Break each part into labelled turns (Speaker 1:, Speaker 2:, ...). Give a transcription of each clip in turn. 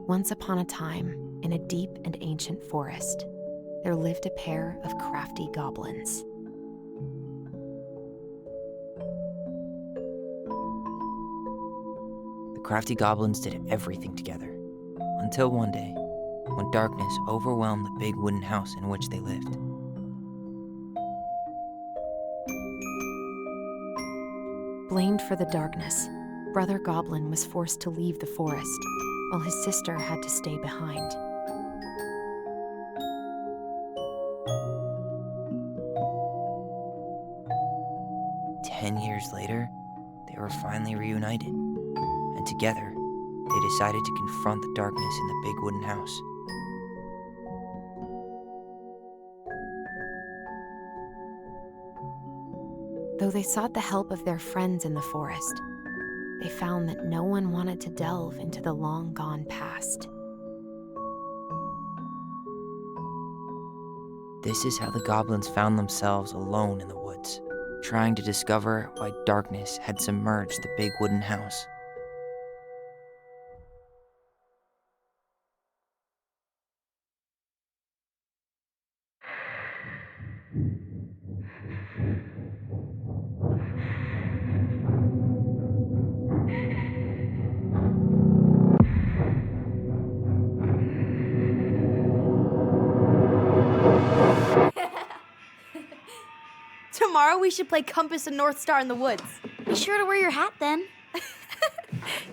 Speaker 1: Once upon a time, in a deep and ancient forest, there lived a pair of crafty goblins.
Speaker 2: The crafty goblins did everything together, until one day, when darkness overwhelmed the big wooden house in which they lived.
Speaker 1: Blamed for the darkness, Brother Goblin was forced to leave the forest, while his sister had to stay behind.
Speaker 2: Years later, they were finally reunited, and together, they decided to confront the darkness in the big wooden house.
Speaker 1: Though they sought the help of their friends in the forest, they found that no one wanted to delve into the long-gone past.
Speaker 2: This is how the goblins found themselves alone in the woods, trying to discover why darkness had submerged the big wooden house.
Speaker 3: Tomorrow we should play Compass and North Star in the woods.
Speaker 4: Be sure to wear your hat then.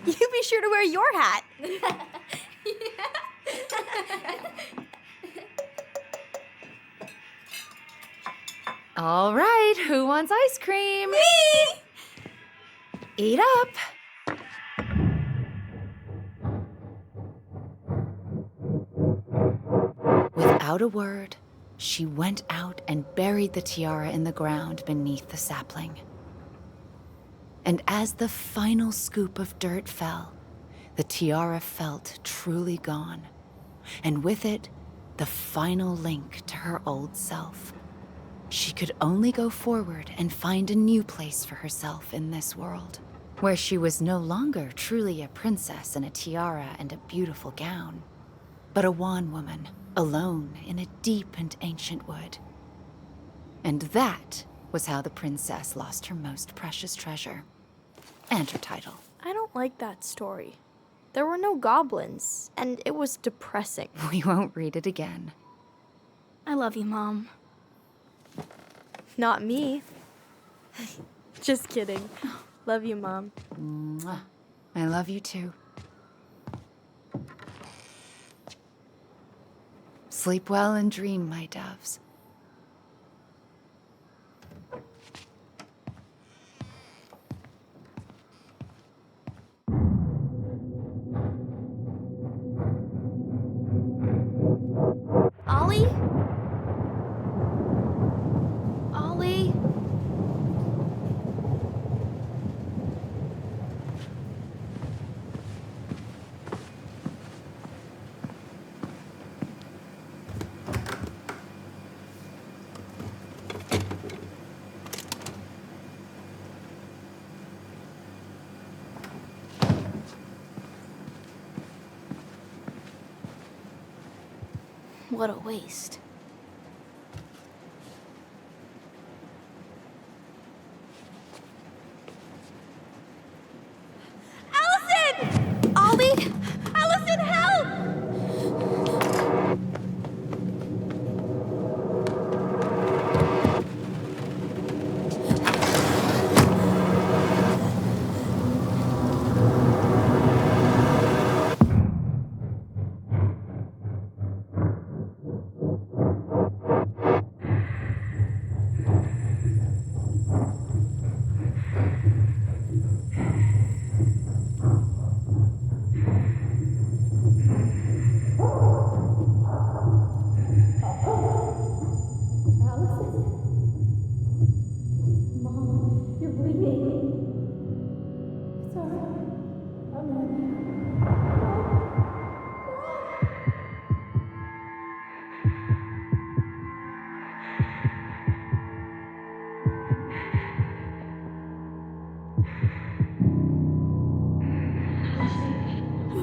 Speaker 3: You be sure to wear your hat.
Speaker 5: All right, who wants ice cream?
Speaker 3: Me!
Speaker 5: Eat up. Without a word, she went out and buried the tiara in the ground beneath the sapling. And as the final scoop of dirt fell, the tiara felt truly gone, and with it, the final link to her old self. She could only go forward and find a new place for herself in this world, where she was no longer truly a princess in a tiara and a beautiful gown, but a wan woman, alone in a deep and ancient wood. And that was how the princess lost her most precious treasure, and her title.
Speaker 3: I don't like that story. There were no goblins, and it was depressing.
Speaker 5: We won't read it again.
Speaker 4: I love you, Mom.
Speaker 3: Not me. Just kidding. Love you, Mom.
Speaker 5: Mwah. I love you too. Sleep well and dream, my doves.
Speaker 4: Ollie? Ollie? What a waste.
Speaker 3: Allison!
Speaker 4: Ollie?
Speaker 3: Allison, help!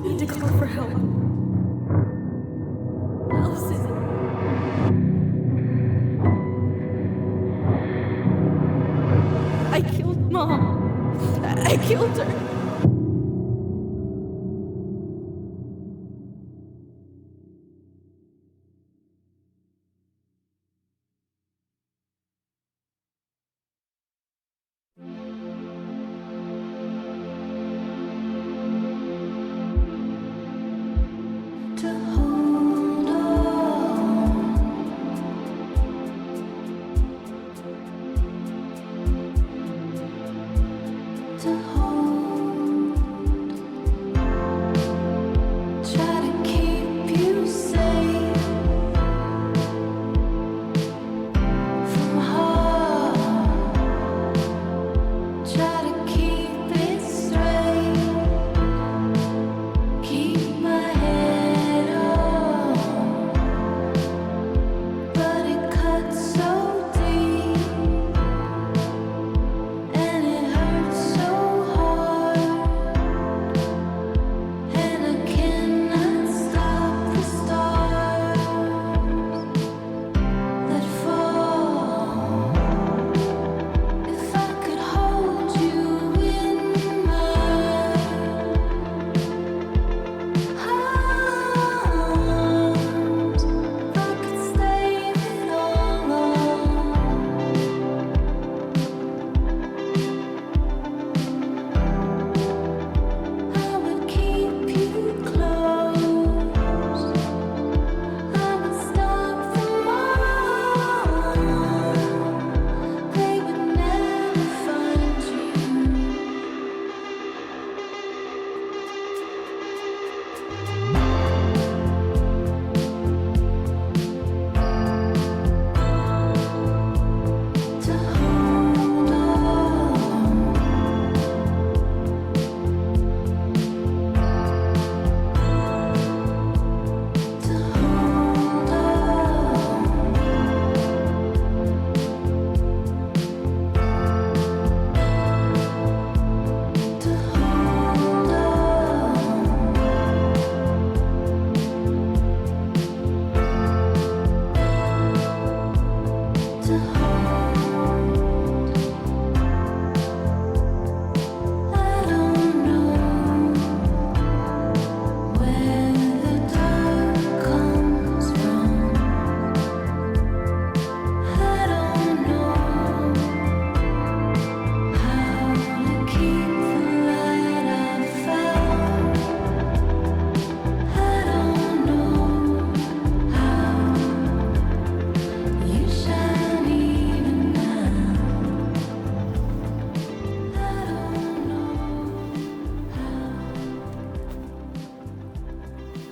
Speaker 3: need to call for help. Allison. I killed Mom. I killed her.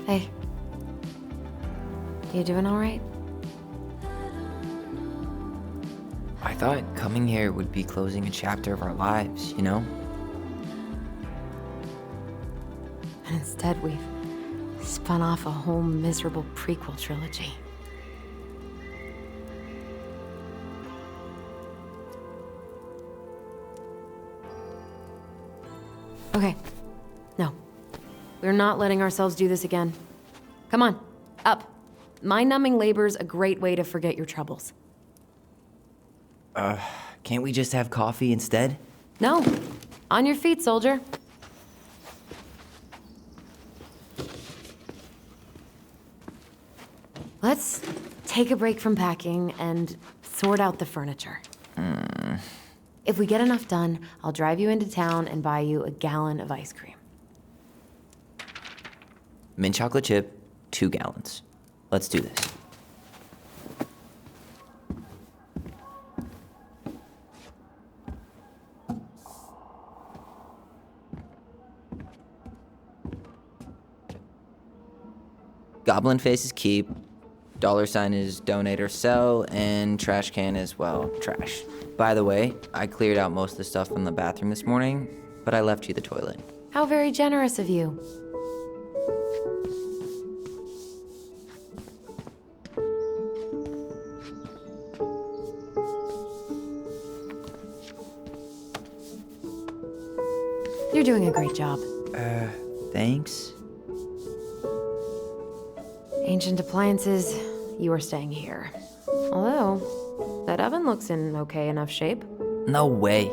Speaker 1: Hey. You doing all right?
Speaker 2: I thought coming here would be closing a chapter of our lives, you know?
Speaker 1: And instead, we've spun off a whole miserable prequel trilogy. Okay. No. We're not letting ourselves do this again. Come on, up. Mind-numbing labor's a great way to forget your troubles.
Speaker 2: Can't we just have coffee instead?
Speaker 1: No. On your feet, soldier. Let's take a break from packing and sort out the furniture. If we get enough done, I'll drive you into town and buy you a gallon of ice cream.
Speaker 2: Mint chocolate chip, 2 gallons. Let's do this. Goblin face is keep, $sign is donate or sell, and trash can is, well, trash. By the way, I cleared out most of the stuff from the bathroom this morning, but I left you the toilet.
Speaker 1: How very generous of you. You're doing a great job.
Speaker 2: Thanks.
Speaker 1: Ancient appliances, you are staying here. Although, that oven looks in okay enough shape.
Speaker 2: No way.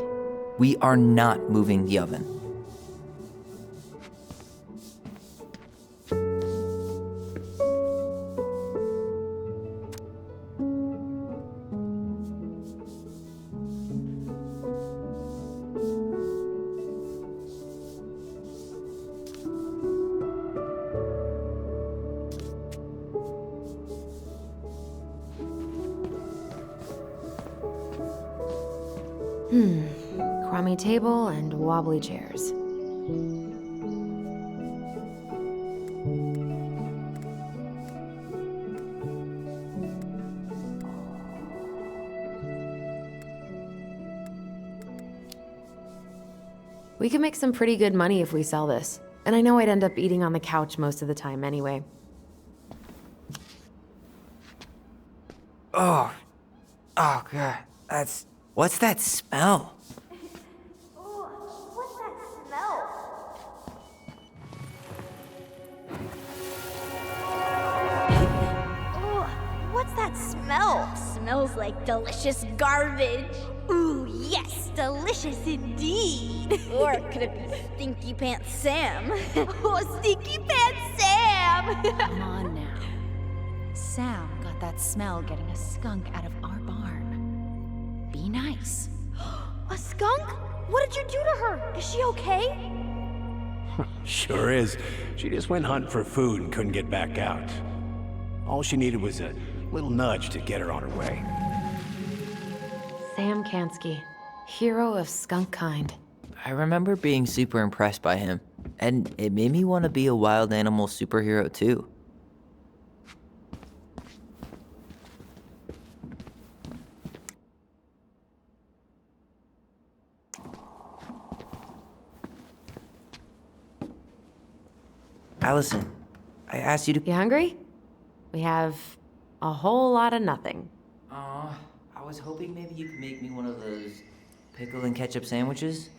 Speaker 2: We are not moving the oven.
Speaker 1: Crummy table and wobbly chairs. We could make some pretty good money if we sell this. And I know I'd end up eating on the couch most of the time anyway.
Speaker 2: Oh God, what's that smell?
Speaker 3: What's that smell? What's that smell?
Speaker 4: Smells like delicious garbage. Ooh, yes, delicious indeed. Or could it be Stinky Pants Sam?
Speaker 3: Oh, Stinky Pants Sam!
Speaker 5: Come on now. Sam got that smell getting a skunk out of our barn. Be nice.
Speaker 3: A skunk? What did you do to her? Is she okay?
Speaker 6: Sure is. She just went hunting for food and couldn't get back out. All she needed was a little nudge to get her on her way.
Speaker 1: Sam Kansky, hero of skunk kind.
Speaker 2: I remember being super impressed by him, and it made me want to be a wild animal superhero too. Allison, I asked you to...
Speaker 1: You hungry? We have a whole lot of nothing.
Speaker 2: I was hoping maybe you could make me one of those pickle and ketchup sandwiches.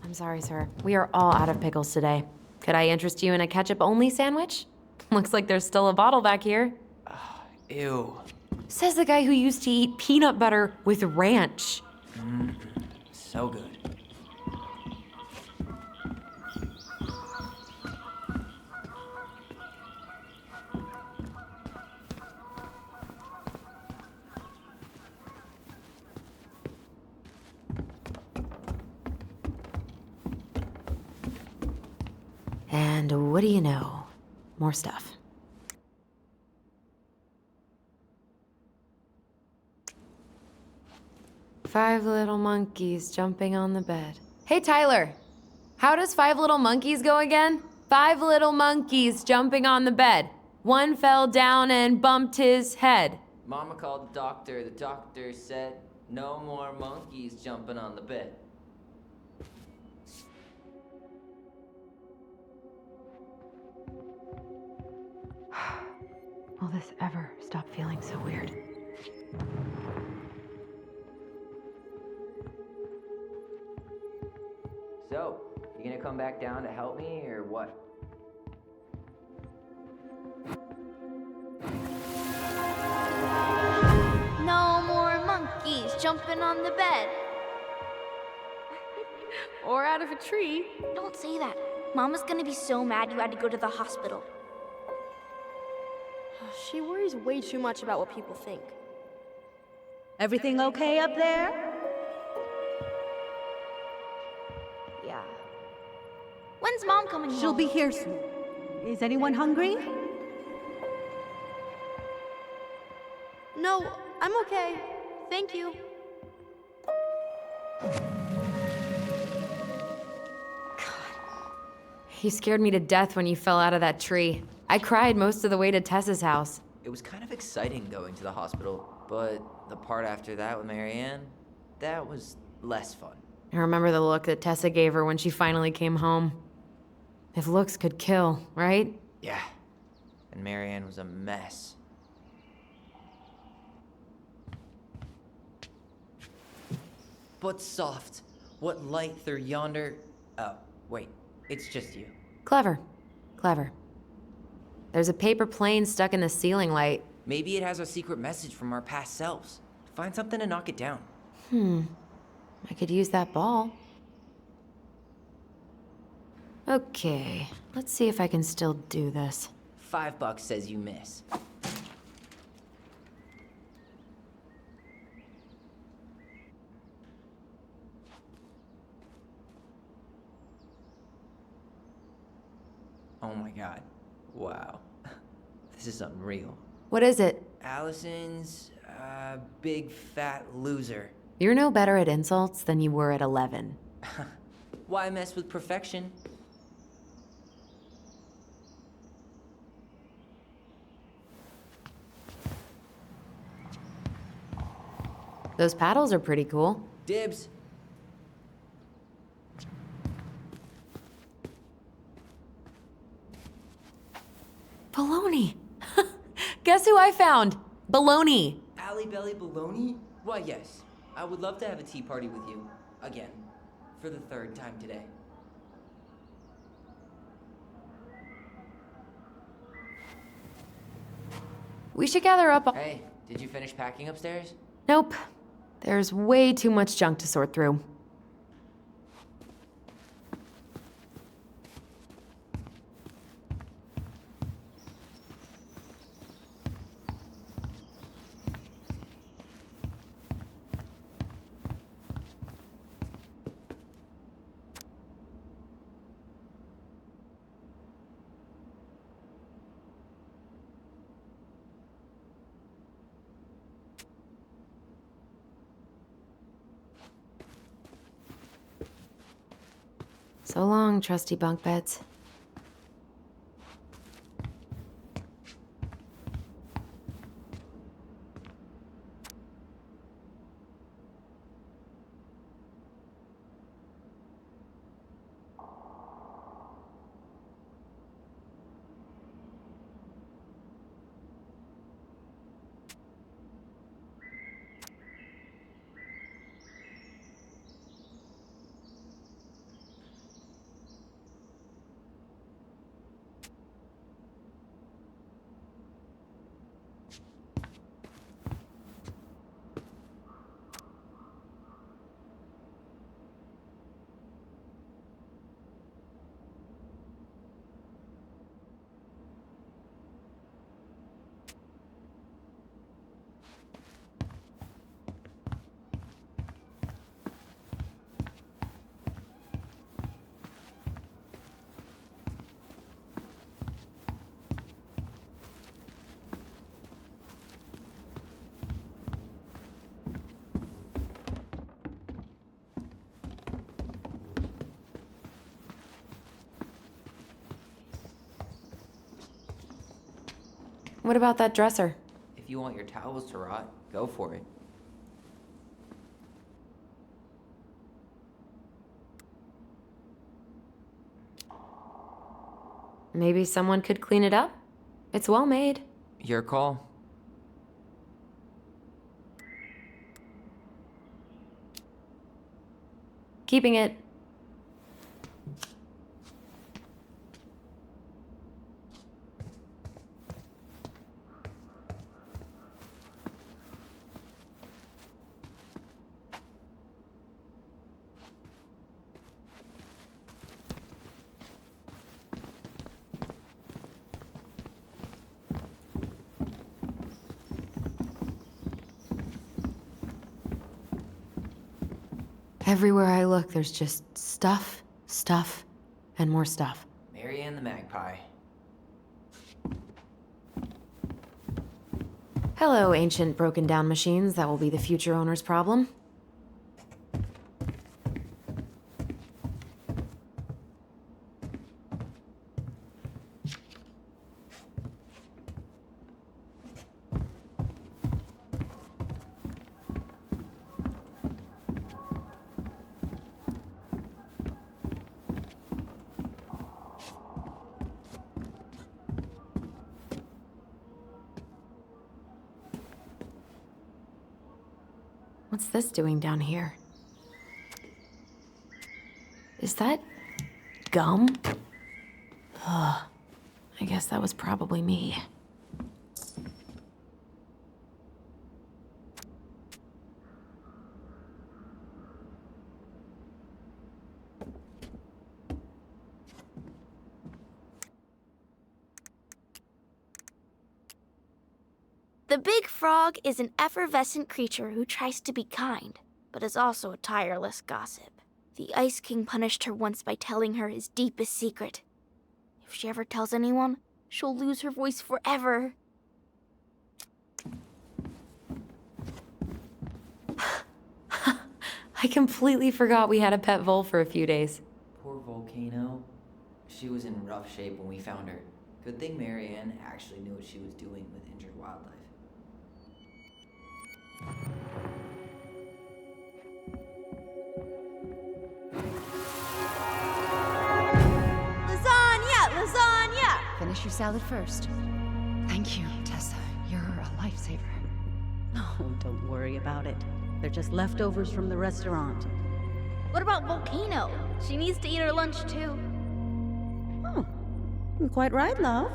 Speaker 1: I'm sorry, sir. We are all out of pickles today. Could I interest you in a ketchup-only sandwich? Looks like there's still a bottle back here.
Speaker 2: Ew.
Speaker 1: Says the guy who used to eat peanut butter with ranch.
Speaker 2: So good.
Speaker 1: And what do you know? More stuff. Five little monkeys jumping on the bed. Hey, Tyler. How does five little monkeys go again? Five little monkeys jumping on the bed. One fell down and bumped his head.
Speaker 2: Mama called the doctor. The doctor said, no more monkeys jumping on the bed.
Speaker 1: Will this ever stop feeling so weird?
Speaker 2: So, you gonna come back down to help me, or what?
Speaker 3: No more monkeys jumping on the bed.
Speaker 4: Or out of a tree.
Speaker 3: Don't say that. Mama's gonna be so mad you had to go to the hospital.
Speaker 7: She worries way too much about what people think.
Speaker 8: Everything okay up there?
Speaker 3: Yeah. When's Mom coming home?
Speaker 8: She'll be here soon. Is anyone hungry?
Speaker 7: No, I'm okay. Thank you.
Speaker 1: You scared me to death when you fell out of that tree. I cried most of the way to Tessa's house.
Speaker 2: It was kind of exciting going to the hospital, but the part after that with Marianne, that was less fun.
Speaker 1: I remember the look that Tessa gave her when she finally came home. If looks could kill, right?
Speaker 2: Yeah. And Marianne was a mess. But soft. What light through yonder... Oh, wait. It's just you.
Speaker 1: Clever. Clever. There's a paper plane stuck in the ceiling light.
Speaker 2: Maybe it has a secret message from our past selves. Find something to knock it down.
Speaker 1: I could use that ball. Okay, let's see if I can still do this.
Speaker 2: $5 says you miss. Oh my god. Wow. This is unreal.
Speaker 1: What is it?
Speaker 2: Allison's, big fat loser.
Speaker 1: You're no better at insults than you were at 11.
Speaker 2: Why mess with perfection?
Speaker 1: Those paddles are pretty cool.
Speaker 2: Dibs.
Speaker 1: Baloney! Guess who I found? Baloney!
Speaker 2: Alley Belly Baloney? Why, yes. I would love to have a tea party with you. Again. For the 3rd time today.
Speaker 1: We should gather up.
Speaker 2: Hey, did you finish packing upstairs?
Speaker 1: Nope. There's way too much junk to sort through. So long, trusty bunk beds. What about that dresser?
Speaker 2: If you want your towels to rot, go for it.
Speaker 1: Maybe someone could clean it up? It's well made.
Speaker 2: Your call.
Speaker 1: Keeping it. Everywhere I look, there's just stuff, stuff, and more stuff.
Speaker 2: Mary Ann the Magpie.
Speaker 1: Hello, ancient broken down machines that will be the future owner's problem. What's this doing down here? Is that gum? Ugh. I guess that was probably me.
Speaker 3: The big frog is an effervescent creature who tries to be kind, but is also a tireless gossip. The Ice King punished her once by telling her his deepest secret. If she ever tells anyone, she'll lose her voice forever.
Speaker 1: I completely forgot we had a pet vole for a few days.
Speaker 2: Poor Volcano. She was in rough shape when we found her. Good thing Marianne actually knew what she was doing with injured wildlife.
Speaker 4: Lasagna!
Speaker 5: Finish your salad first. Thank you, Tessa. You're a lifesaver.
Speaker 8: Oh, don't worry about it. They're just leftovers from the restaurant.
Speaker 4: What about Volcano? She needs to eat her lunch too.
Speaker 8: Oh, you're quite right, love.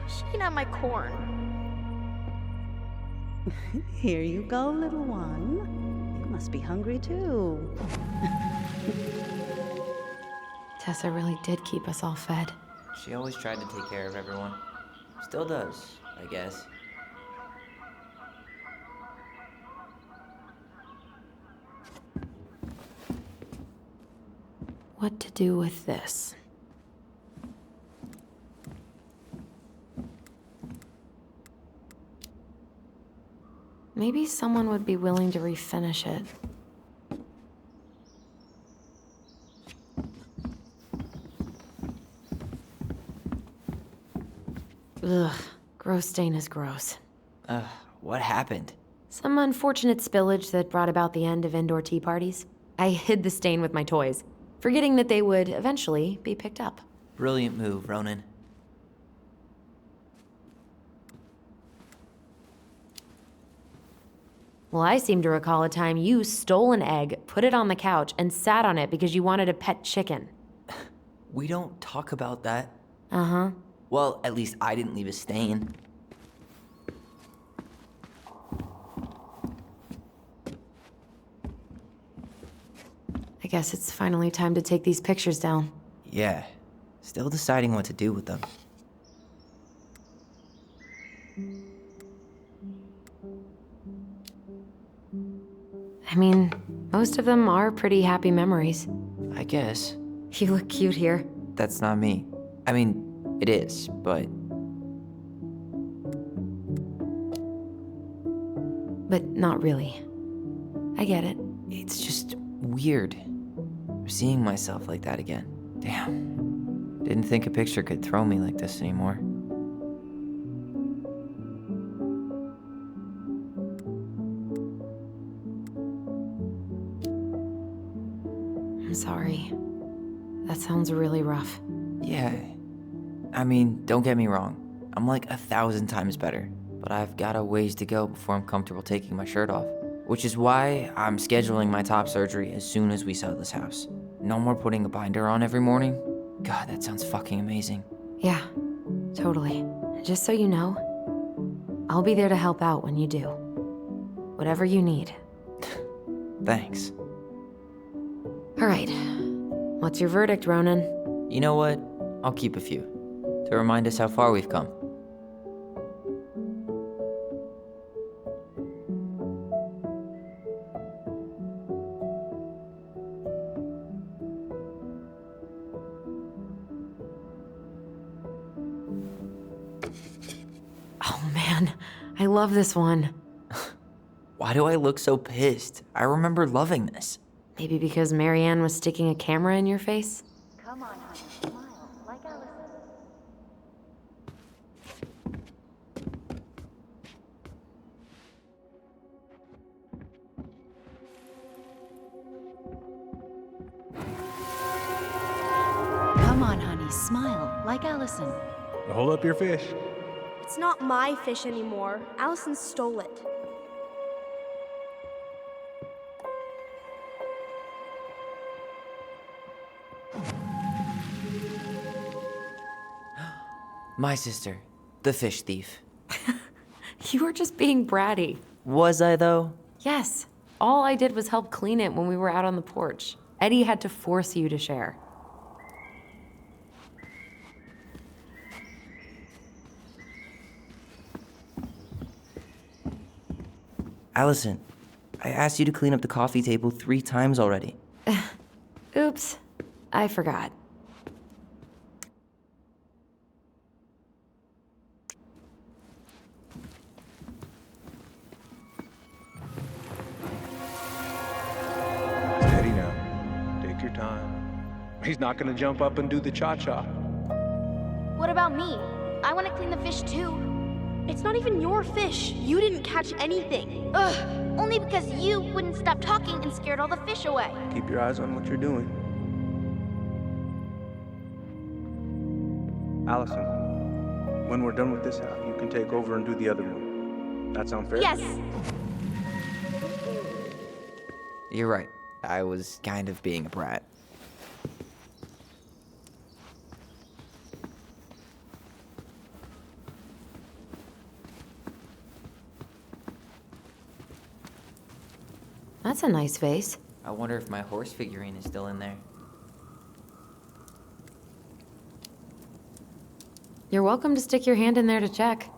Speaker 3: She can have my corn.
Speaker 8: Here you go, little one. You must be hungry too.
Speaker 1: Tessa really did keep us all fed.
Speaker 2: She always tried to take care of everyone. Still does, I guess.
Speaker 1: What to do with this? Maybe someone would be willing to refinish it. Ugh, gross stain is gross.
Speaker 2: What happened?
Speaker 1: Some unfortunate spillage that brought about the end of indoor tea parties. I hid the stain with my toys, forgetting that they would eventually be picked up.
Speaker 2: Brilliant move, Ronan.
Speaker 1: Well, I seem to recall a time you stole an egg, put it on the couch, and sat on it because you wanted a pet chicken.
Speaker 2: We don't talk about that.
Speaker 1: Uh-huh.
Speaker 2: Well, at least I didn't leave a stain.
Speaker 1: I guess it's finally time to take these pictures down.
Speaker 2: Yeah. Still deciding what to do with them.
Speaker 1: I mean, most of them are pretty happy memories.
Speaker 2: I guess.
Speaker 1: You look cute here.
Speaker 2: That's not me. I mean, it is, but...
Speaker 1: But not really. I get it.
Speaker 2: It's just weird. Seeing myself like that again. Damn. Didn't think a picture could throw me like this anymore.
Speaker 1: I'm sorry. That sounds really rough.
Speaker 2: Yeah. I mean, don't get me wrong. I'm like 1,000 times better. But I've got a ways to go before I'm comfortable taking my shirt off. Which is why I'm scheduling my top surgery as soon as we sell this house. No more putting a binder on every morning. God, that sounds fucking amazing.
Speaker 1: Yeah, totally. Just so you know, I'll be there to help out when you do. Whatever you need.
Speaker 2: Thanks.
Speaker 1: All right. What's your verdict, Ronan?
Speaker 2: You know what? I'll keep a few. To remind us how far we've come.
Speaker 1: Oh man, I love this one.
Speaker 2: Why do I look so pissed? I remember loving this.
Speaker 1: Maybe because Marianne was sticking a camera in your face?
Speaker 5: Come on, honey, smile, like Allison. Come on, honey, smile, like Allison.
Speaker 6: Hold up your fish.
Speaker 7: It's not my fish anymore. Allison stole it.
Speaker 2: My sister, the fish thief.
Speaker 1: You were just being bratty.
Speaker 2: Was I, though?
Speaker 1: Yes. All I did was help clean it when we were out on the porch. Eddie had to force you to share.
Speaker 2: Allison, I asked you to clean up the coffee table 3 times already.
Speaker 1: Oops. I forgot.
Speaker 9: Steady now. Take your time. He's not gonna jump up and do the cha-cha.
Speaker 3: What about me? I want to clean the fish too.
Speaker 7: It's not even your fish. You didn't catch anything.
Speaker 3: Ugh, only because you wouldn't stop talking and scared all the fish away.
Speaker 9: Keep your eyes on what you're doing. Allison, when we're done with this half, you can take over and do the other one. That sound fair?
Speaker 3: Yes.
Speaker 2: You're right. I was kind of being a brat.
Speaker 1: That's a nice vase.
Speaker 2: I wonder if my horse figurine is still in there.
Speaker 1: You're welcome to stick your hand in there to check.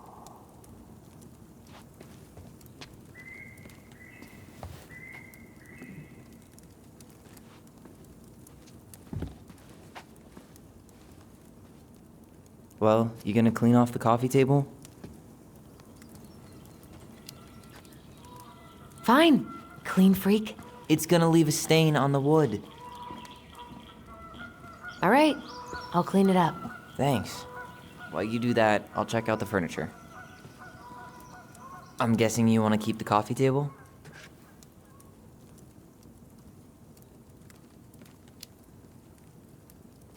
Speaker 2: Well, you gonna clean off the coffee table?
Speaker 1: Fine. Clean freak.
Speaker 2: It's gonna leave a stain on the wood.
Speaker 1: All right. I'll clean it up.
Speaker 2: Thanks. While you do that, I'll check out the furniture. I'm guessing you want to keep the coffee table?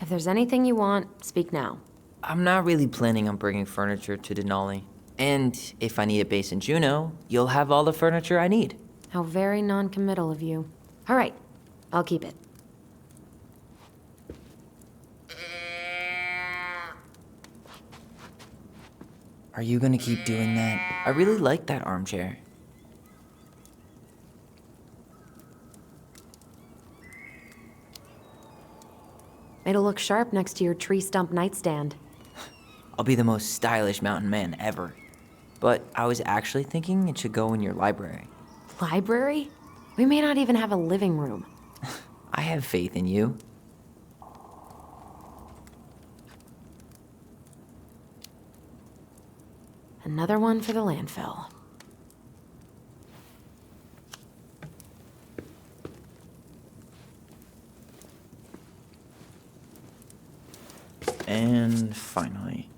Speaker 1: If there's anything you want, speak now.
Speaker 2: I'm not really planning on bringing furniture to Denali. And if I need a base in Juneau, you'll have all the furniture I need.
Speaker 1: How very non-committal of you. All right. I'll keep it.
Speaker 2: Are you gonna keep doing that? I really like that armchair.
Speaker 1: It'll look sharp next to your tree stump nightstand.
Speaker 2: I'll be the most stylish mountain man ever. But I was actually thinking it should go in your library.
Speaker 1: Library? We may not even have a living room.
Speaker 2: I have faith in you.
Speaker 1: Another one for the landfill.
Speaker 2: And finally.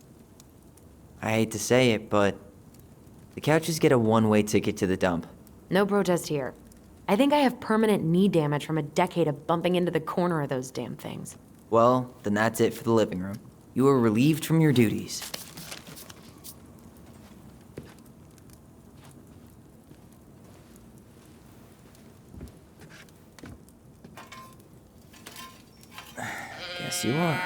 Speaker 2: I hate to say it, but the couches get a one-way ticket to the dump.
Speaker 1: No protest here. I think I have permanent knee damage from a decade of bumping into the corner of those damn things.
Speaker 2: Well, then that's it for the living room. You are relieved from your duties. Guess you are.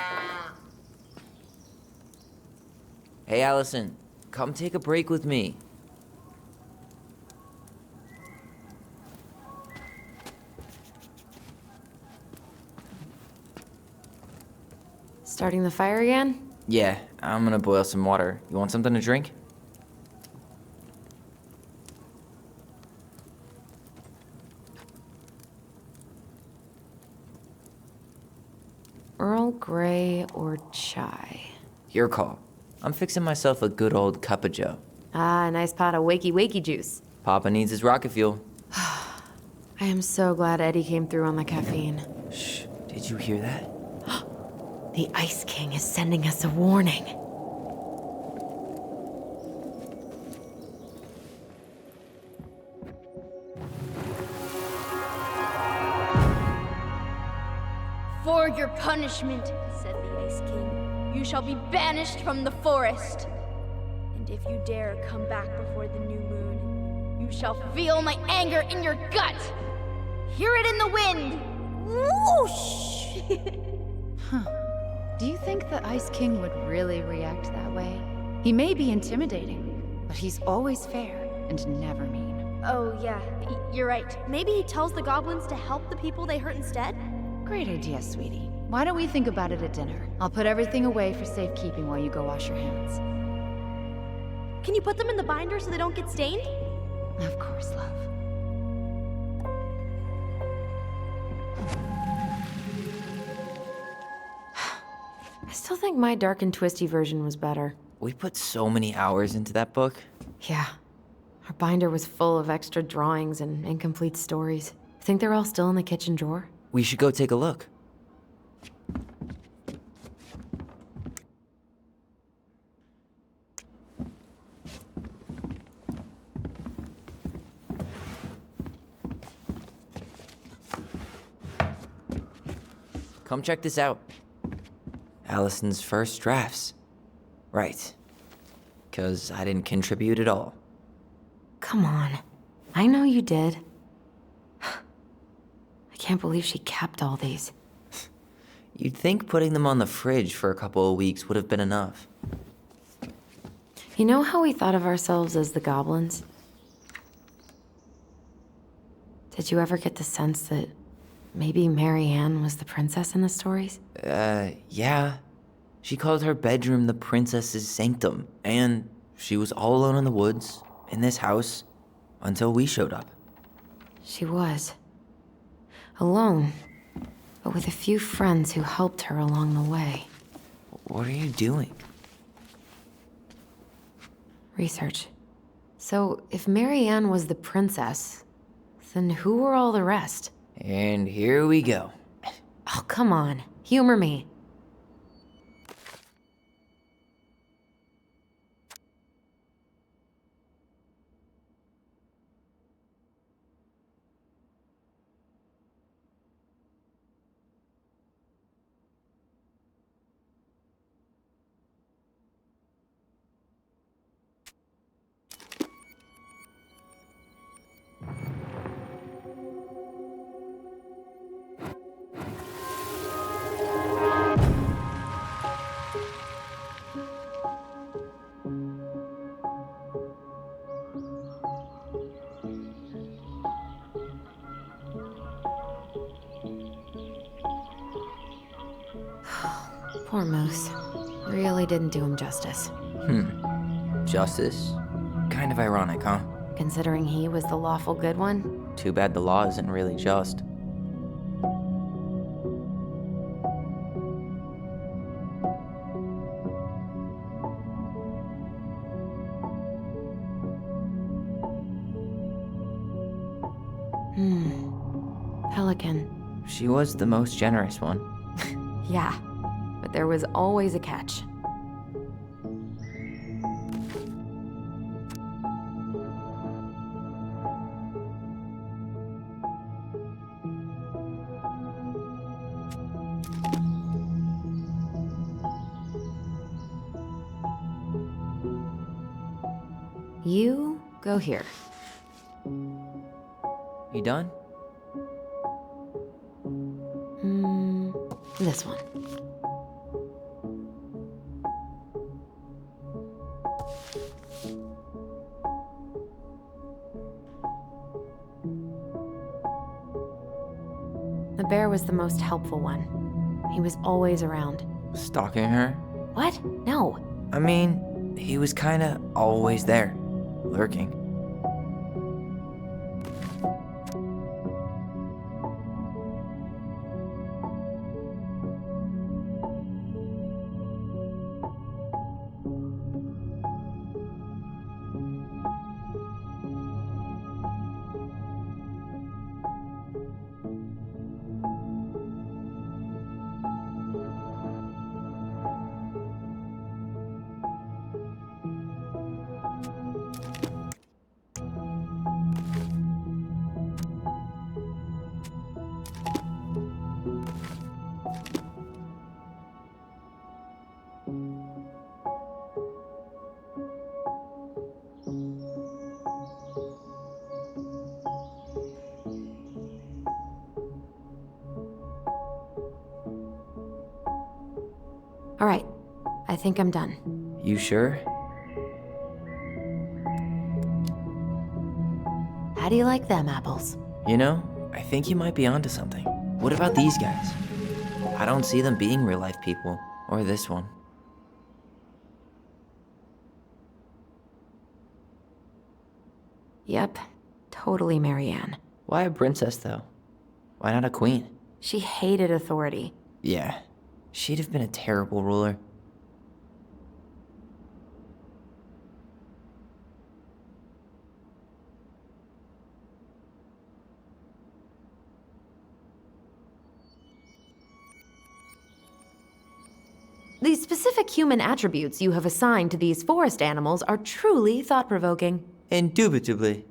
Speaker 2: Hey, Allison, come take a break with me.
Speaker 1: Starting the fire again?
Speaker 2: Yeah, I'm gonna boil some water. You want something to drink?
Speaker 1: Earl Grey or chai?
Speaker 2: Your call. I'm fixing myself a good old cup of joe.
Speaker 1: Ah, a nice pot of wakey juice.
Speaker 2: Papa needs his rocket fuel.
Speaker 1: I am so glad Eddie came through on the caffeine.
Speaker 2: Shh, did you hear that?
Speaker 1: The Ice King is sending us a warning.
Speaker 4: For your punishment, said the Ice King, you shall be banished from the forest. And if you dare come back before the new moon, you shall feel my anger in your gut. Hear it in the wind. Whoosh!
Speaker 5: Do you think the Ice King would really react that way? He may be intimidating, but he's always fair and never mean.
Speaker 7: Oh, yeah, you're right. Maybe he tells the goblins to help the people they hurt instead?
Speaker 5: Great idea, sweetie. Why don't we think about it at dinner? I'll put everything away for safekeeping while you go wash your hands.
Speaker 7: Can you put them in the binder so they don't get stained?
Speaker 5: Of course, love.
Speaker 1: I still think my dark and twisty version was better.
Speaker 2: We put so many hours into that book.
Speaker 1: Yeah. Our binder was full of extra drawings and incomplete stories. Think they're all still in the kitchen drawer?
Speaker 2: We should go take a look. Come check this out. Allison's first drafts. Right. 'Cause I didn't contribute at all.
Speaker 1: Come on. I know you did. I can't believe she kept all these.
Speaker 2: You'd think putting them on the fridge for a couple of weeks would have been enough.
Speaker 1: You know how we thought of ourselves as the goblins? Did you ever get the sense that maybe Mary Ann was the princess in the stories?
Speaker 2: Yeah. She called her bedroom the princess's sanctum, and she was all alone in the woods, in this house, until we showed up.
Speaker 1: She was. Alone, but with a few friends who helped her along the way.
Speaker 2: What are you doing?
Speaker 1: Research. So, if Mary Ann was the princess, then who were all the rest?
Speaker 2: And here we go.
Speaker 1: Oh, come on. Humor me. Poor Moose. Really didn't do him justice.
Speaker 2: Justice? Kind of ironic, huh?
Speaker 1: Considering he was the lawful good one.
Speaker 2: Too bad the law isn't really just.
Speaker 1: Pelican.
Speaker 2: She was the most generous one.
Speaker 1: Yeah, but there was always a catch. You go here.
Speaker 2: You done?
Speaker 1: This one. The bear was the most helpful one. He was always around.
Speaker 2: Stalking her?
Speaker 1: What? No.
Speaker 2: I mean, he was kinda always there, lurking.
Speaker 1: All right, I think I'm done.
Speaker 2: You sure?
Speaker 1: How do you like them apples?
Speaker 2: You know, I think you might be onto something. What about these guys? I don't see them being real-life people, or this one.
Speaker 1: Yep, totally Marianne.
Speaker 2: Why a princess, though? Why not a queen?
Speaker 1: She hated authority.
Speaker 2: Yeah, she'd have been a terrible ruler.
Speaker 1: The specific human attributes you have assigned to these forest animals are truly thought-provoking.
Speaker 2: Indubitably.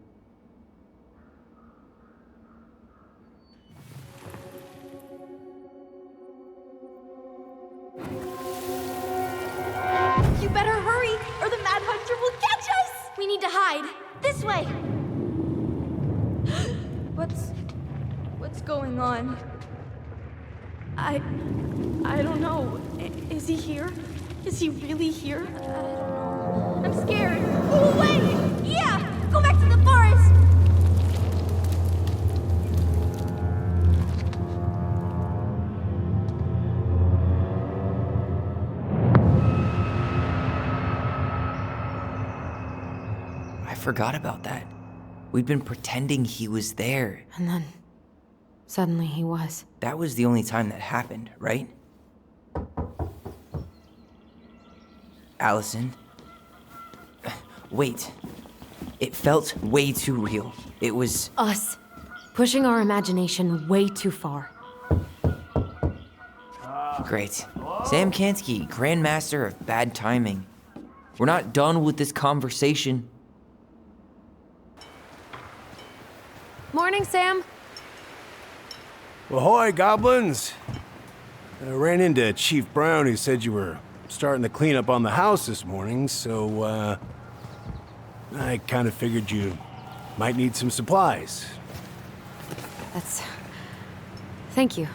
Speaker 7: You better hurry, or the Mad Hunter will catch us!
Speaker 3: We need to hide. This way.
Speaker 4: What's going on?
Speaker 7: I don't know. Is he here? Is he really here?
Speaker 4: I'm scared.
Speaker 3: Go away! Yeah! Go back to the forest!
Speaker 2: I forgot about that. We'd been pretending he was there.
Speaker 1: And then, suddenly he was.
Speaker 2: That was the only time that happened, right? Allison? Wait. It felt way too real. It was...
Speaker 1: Us. Pushing our imagination way too far.
Speaker 2: Great. Sam Kansky, Grandmaster of Bad Timing. We're not done with this conversation.
Speaker 1: Morning, Sam.
Speaker 6: Ahoy, goblins! I ran into Chief Brown, who said you were starting to clean up on the house this morning, so, I kind of figured you might need some supplies.
Speaker 1: Thank you.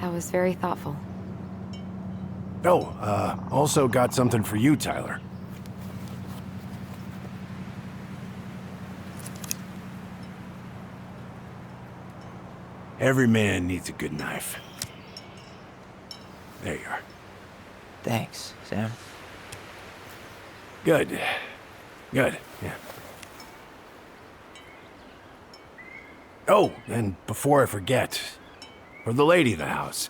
Speaker 1: That was very thoughtful.
Speaker 6: Oh, also got something for you, Tyler. Every man needs a good knife. There you are.
Speaker 2: Thanks, Sam.
Speaker 6: Good. Good, yeah. Oh, and before I forget, for the lady of the house.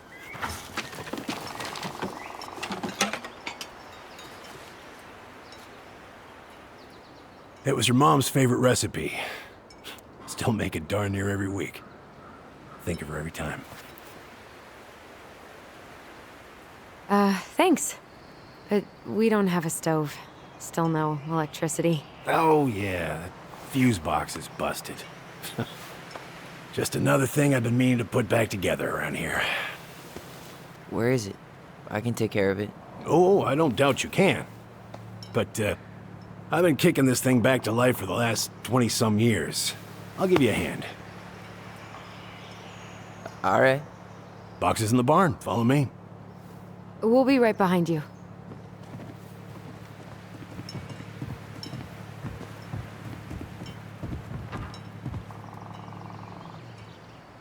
Speaker 6: It was her mom's favorite recipe. Still make it darn near every week. Think of her every time.
Speaker 1: Thanks. But we don't have a stove. Still no electricity.
Speaker 6: Oh, yeah, that fuse box is busted. Just another thing I've been meaning to put back together around here.
Speaker 2: Where is it? I can take care of it.
Speaker 6: Oh, I don't doubt you can. But, I've been kicking this thing back to life for the last 20-some years. I'll give you a hand.
Speaker 2: All right.
Speaker 6: Box is in the barn. Follow me.
Speaker 1: We'll be right behind you.